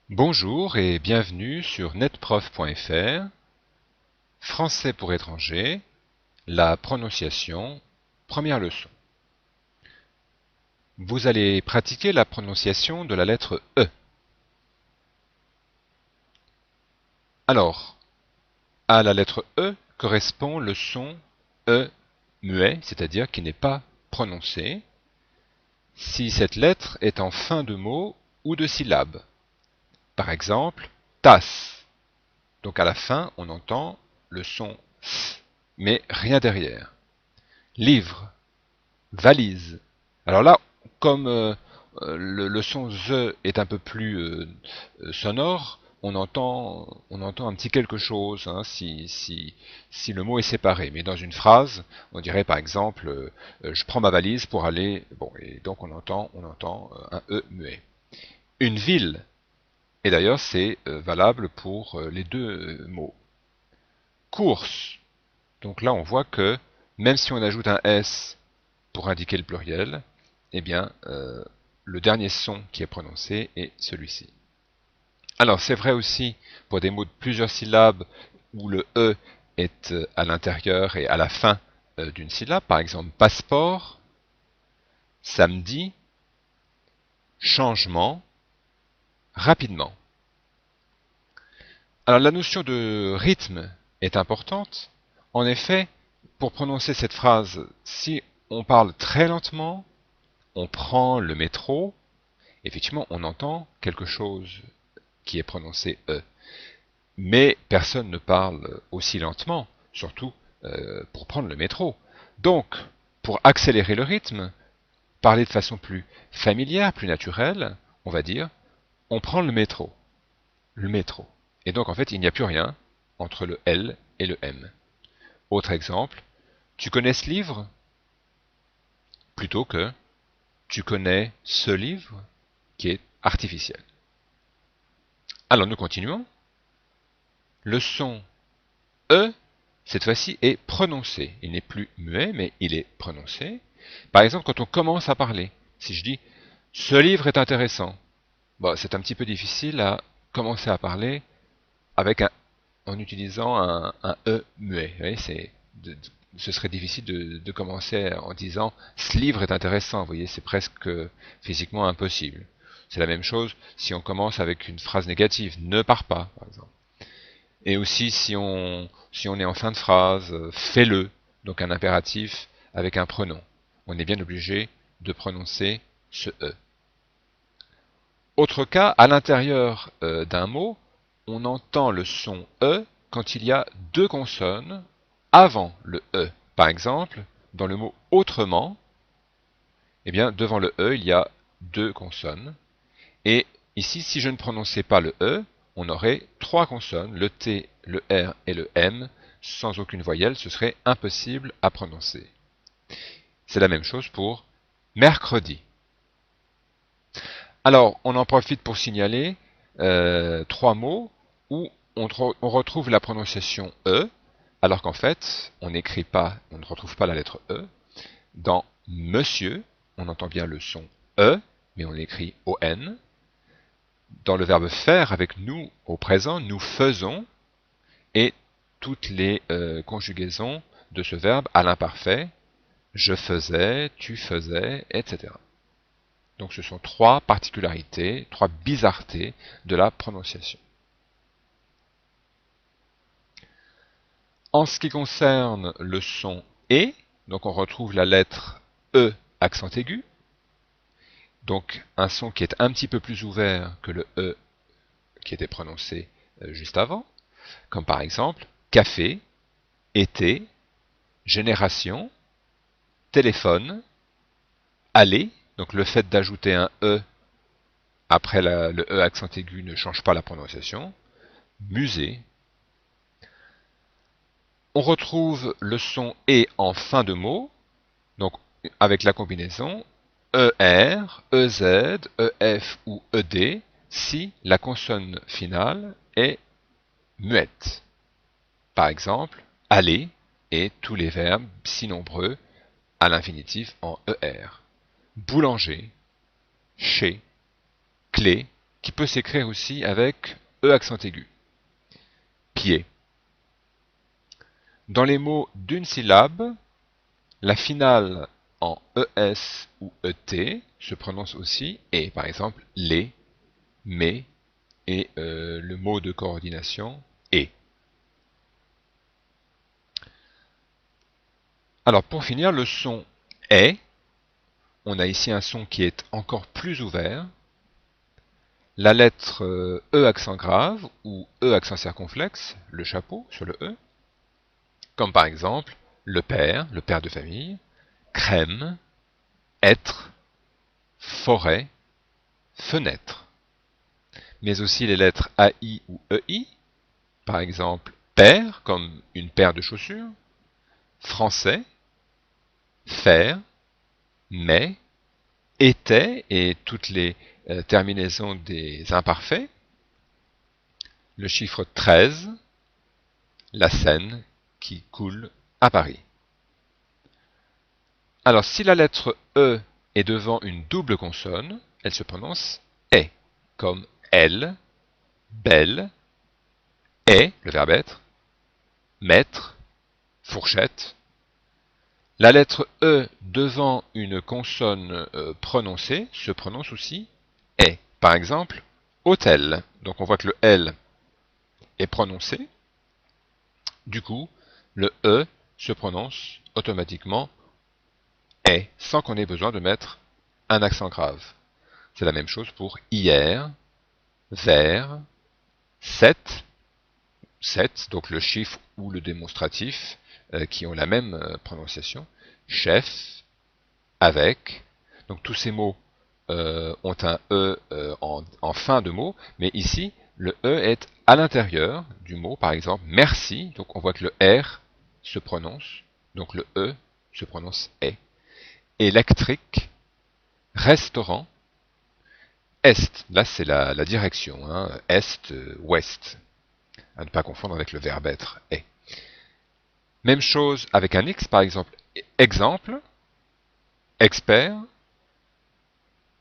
Bonjour et bienvenue sur netprof.fr, Français pour étrangers, la prononciation, première leçon. Vous allez pratiquer la prononciation de la lettre E. Alors, à la lettre E correspond le son E muet, c'est-à-dire qui n'est pas prononcé, si cette lettre est en fin de mot ou de syllabe. Par exemple, tasse. Donc à la fin, on entend le son S, mais rien derrière. Livre, valise. Alors là, comme le son ZE est un peu plus sonore, on entend un petit quelque chose hein, si le mot est séparé. Mais dans une phrase, on dirait par exemple je prends ma valise pour aller. Bon, et donc on entend un E muet. Une ville, et d'ailleurs c'est valable pour les deux mots. Course. Donc là on voit que même si on ajoute un S pour indiquer le pluriel, eh bien, le dernier son qui est prononcé est celui-ci. Alors, c'est vrai aussi pour des mots de plusieurs syllabes où le E est à l'intérieur et à la fin d'une syllabe, par exemple passeport, samedi, changement, rapidement. Alors, la notion de rythme est importante. En effet, pour prononcer cette phrase, si on parle très lentement, on prend le métro, effectivement, on entend quelque chose qui est prononcé E. Mais personne ne parle aussi lentement, surtout pour prendre le métro. Donc, pour accélérer le rythme, parler de façon plus familière, plus naturelle, on va dire, on prend le métro. Le métro. Et donc, en fait, il n'y a plus rien entre le L et le M. Autre exemple, tu connais ce livre plutôt que tu connais ce livre qui est artificiel. Alors, nous continuons. Le son E, cette fois-ci, est prononcé. Il n'est plus muet, mais il est prononcé. Par exemple, quand on commence à parler, si je dis « ce livre est intéressant », bon, c'est un petit peu difficile à commencer à parler avec en utilisant un E muet. Vous voyez, ce serait difficile de commencer en disant « ce livre est intéressant ». Vous voyez, c'est presque physiquement impossible. C'est la même chose si on commence avec une phrase négative « ne pars pas », par exemple. Et aussi si on est en fin de phrase, fais-le, donc un impératif avec un pronom. On est bien obligé de prononcer ce E. Autre cas, à l'intérieur d'un mot, on entend le son E quand il y a deux consonnes avant le E. Par exemple, dans le mot autrement, eh bien, devant le E, il y a deux consonnes. Et ici, si je ne prononçais pas le E, on aurait trois consonnes, le T, le R et le M, sans aucune voyelle, ce serait impossible à prononcer. C'est la même chose pour mercredi. Alors, on en profite pour signaler trois mots où on retrouve la prononciation E, alors qu'en fait, on n'écrit pas, on ne retrouve pas la lettre E. Dans monsieur, on entend bien le son E, mais on écrit ON. Dans le verbe faire avec nous au présent, nous faisons, et toutes les conjugaisons de ce verbe à l'imparfait, je faisais, tu faisais, etc. Donc ce sont trois particularités, trois bizarretés de la prononciation. En ce qui concerne le son E, donc on retrouve la lettre E accent aigu, donc un son qui est un petit peu plus ouvert que le E qui était prononcé juste avant, comme par exemple café, été, génération, téléphone, aller, donc le fait d'ajouter un E après le E accent aigu ne change pas la prononciation, musée. On retrouve le son E en fin de mot, donc avec la combinaison ER, EZ, EF ou ED, si la consonne finale est muette. Par exemple, aller et tous les verbes si nombreux à l'infinitif en ER. Boulanger, chez, clé, qui peut s'écrire aussi avec E accent aigu. Pied. Dans les mots d'une syllabe, la finale en ES ou ET se prononce aussi et, par exemple, les, mais et le mot de coordination et. Alors pour finir, le son est, on a ici un son qui est encore plus ouvert. La lettre E accent grave ou E accent circonflexe, le chapeau sur le E, comme par exemple le père de famille, crème, être, forêt, fenêtre. Mais aussi les lettres AI ou EI, par exemple paire, comme une paire de chaussures, français, faire, mais, était, et toutes les terminaisons des imparfaits, le chiffre 13, la Seine qui coule à Paris. Alors si la lettre E est devant une double consonne, elle se prononce est, comme elle, belle, est, le verbe être, maître, fourchette. La lettre E devant une consonne prononcée se prononce aussi est. Par exemple, hôtel. Donc on voit que le L est prononcé. Du coup, le E se prononce automatiquement est, sans qu'on ait besoin de mettre un accent grave. C'est la même chose pour hier, vers, 7, 7, donc le chiffre ou le démonstratif, qui ont la même prononciation, chef, avec. Donc tous ces mots ont un E en fin de mot, mais ici, le E est à l'intérieur du mot, par exemple, merci, donc on voit que le R se prononce, donc le E se prononce est. Électrique, restaurant, est, là c'est la direction, hein, est, ouest, à ne pas confondre avec le verbe être, est. Même chose avec un X, par exemple, exemple, expert,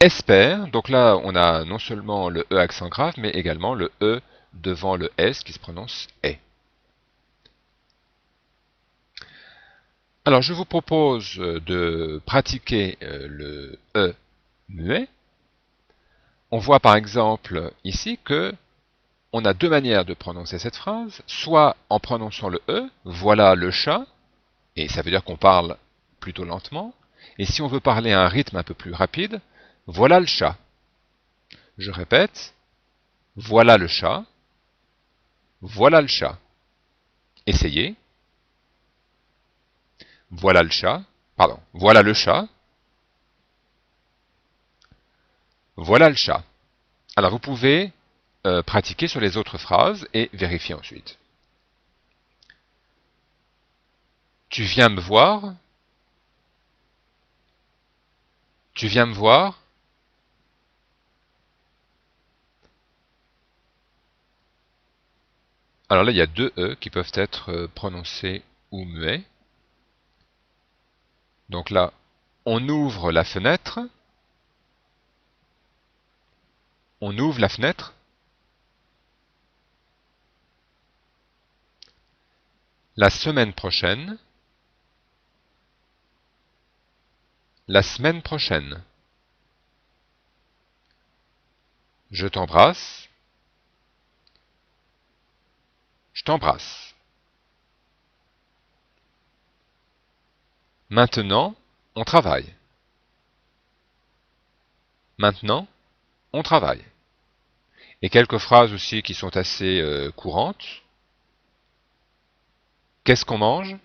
espère, donc là on a non seulement le E accent grave, mais également le E devant le S qui se prononce est. Alors je vous propose de pratiquer le E muet. On voit par exemple ici que on a deux manières de prononcer cette phrase, soit en prononçant le E, voilà le chat, et ça veut dire qu'on parle plutôt lentement, et si on veut parler à un rythme un peu plus rapide, voilà le chat. Je répète, voilà le chat, voilà le chat. Essayez. Voilà le chat, pardon, voilà le chat, voilà le chat. Alors vous pouvez pratiquer sur les autres phrases et vérifier ensuite. Tu viens me voir? Tu viens me voir? Alors là, il y a deux E qui peuvent être prononcés ou muets. Donc là, on ouvre la fenêtre. On ouvre la fenêtre. La semaine prochaine. La semaine prochaine. Je t'embrasse. Je t'embrasse. Maintenant, on travaille. Maintenant, on travaille. Et quelques phrases aussi qui sont assez courantes. Qu'est-ce qu'on mange?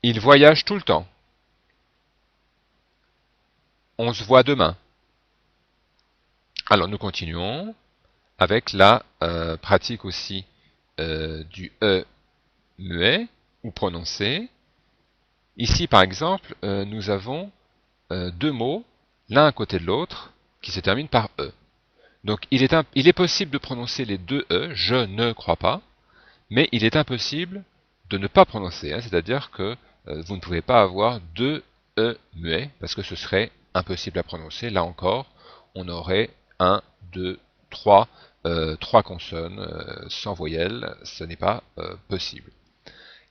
Il voyage tout le temps. On se voit demain. Alors nous continuons avec la pratique aussi du E muet ou prononcé. Ici par exemple, nous avons deux mots, l'un à côté de l'autre, qui se terminent par E. Donc il est possible de prononcer les deux E, je ne crois pas, mais il est impossible de ne pas prononcer, hein, c'est-à-dire que vous ne pouvez pas avoir deux E muets, parce que ce serait impossible à prononcer. Là encore, on aurait 1, 2, 3, 3 consonnes sans voyelle, ce n'est pas possible.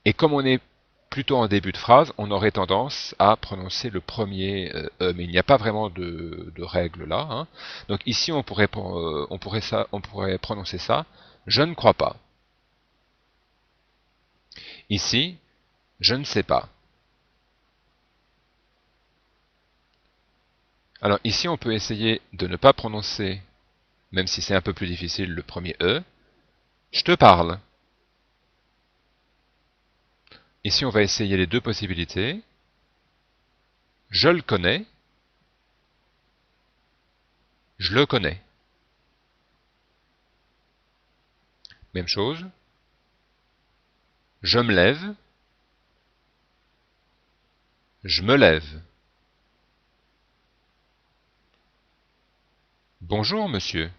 Et comme on est plutôt en début de phrase, on aurait tendance à prononcer le premier E, mais il n'y a pas vraiment de règle là. Hein. Donc ici, on pourrait prononcer ça, je ne crois pas. Ici, je ne sais pas. Alors ici, on peut essayer de ne pas prononcer, même si c'est un peu plus difficile, le premier E. Je te parle. Ici, on va essayer les deux possibilités. Je le connais. Je le connais. Même chose. Je me lève. Je me lève. Bonjour, monsieur.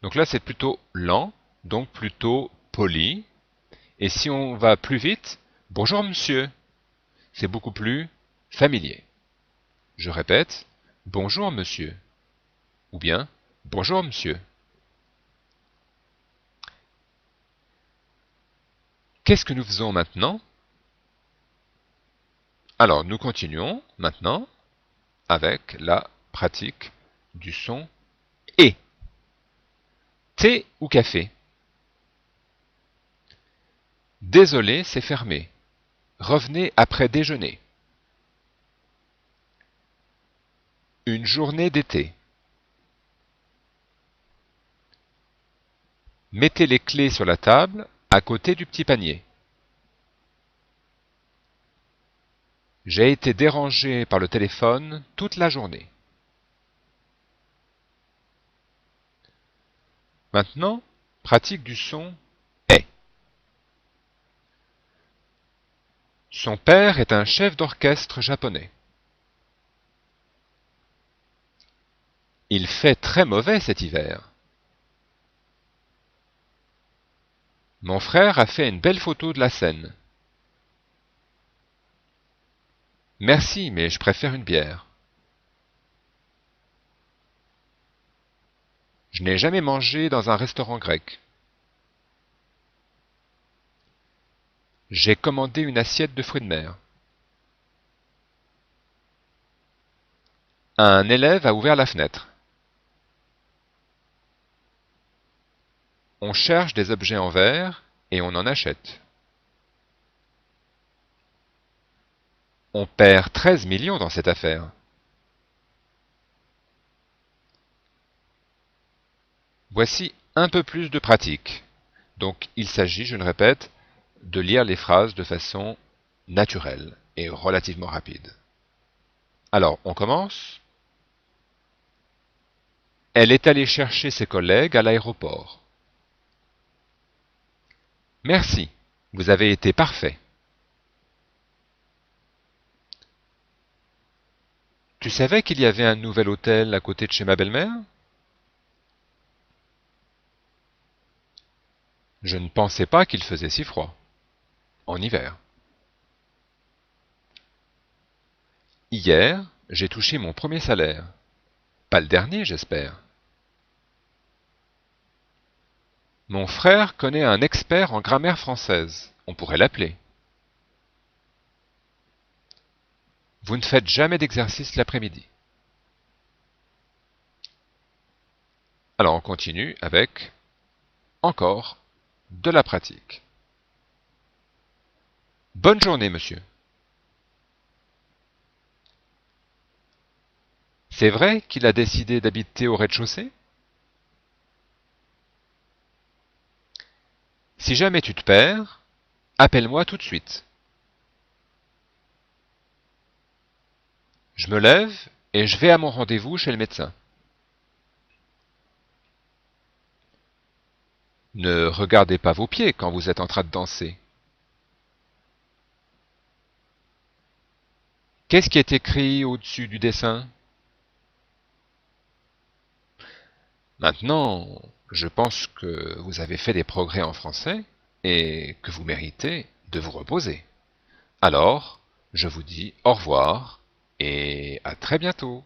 Donc là, c'est plutôt lent, donc plutôt poli. Et si on va plus vite, bonjour, monsieur. C'est beaucoup plus familier. Je répète, bonjour, monsieur. Ou bien, bonjour, monsieur. Qu'est-ce que nous faisons maintenant? Alors, nous continuons maintenant avec la pratique du son et. Thé ou café? Désolé, c'est fermé. Revenez après déjeuner. Une journée d'été. Mettez les clés sur la table à côté du petit panier. J'ai été dérangé par le téléphone toute la journée. Maintenant, pratique du son est. Son père est un chef d'orchestre japonais. Il fait très mauvais cet hiver. Mon frère a fait une belle photo de la scène. Merci, mais je préfère une bière. Je n'ai jamais mangé dans un restaurant grec. J'ai commandé une assiette de fruits de mer. Un élève a ouvert la fenêtre. On cherche des objets en verre et on en achète. On perd 13 millions dans cette affaire. Voici un peu plus de pratique. Donc il s'agit, je le répète, de lire les phrases de façon naturelle et relativement rapide. Alors, on commence. Elle est allée chercher ses collègues à l'aéroport. Merci, vous avez été parfait. Tu savais qu'il y avait un nouvel hôtel à côté de chez ma belle-mère? Je ne pensais pas qu'il faisait si froid. En hiver. Hier, j'ai touché mon premier salaire. Pas le dernier, j'espère. Mon frère connaît un expert en grammaire française. On pourrait l'appeler. Vous ne faites jamais d'exercice l'après-midi. Alors on continue avec encore de la pratique. Bonne journée, monsieur. C'est vrai qu'il a décidé d'habiter au rez-de-chaussée? Si jamais tu te perds, appelle-moi tout de suite. Je me lève et je vais à mon rendez-vous chez le médecin. Ne regardez pas vos pieds quand vous êtes en train de danser. Qu'est-ce qui est écrit au-dessus du dessin? Maintenant, je pense que vous avez fait des progrès en français et que vous méritez de vous reposer. Alors, je vous dis au revoir et à très bientôt.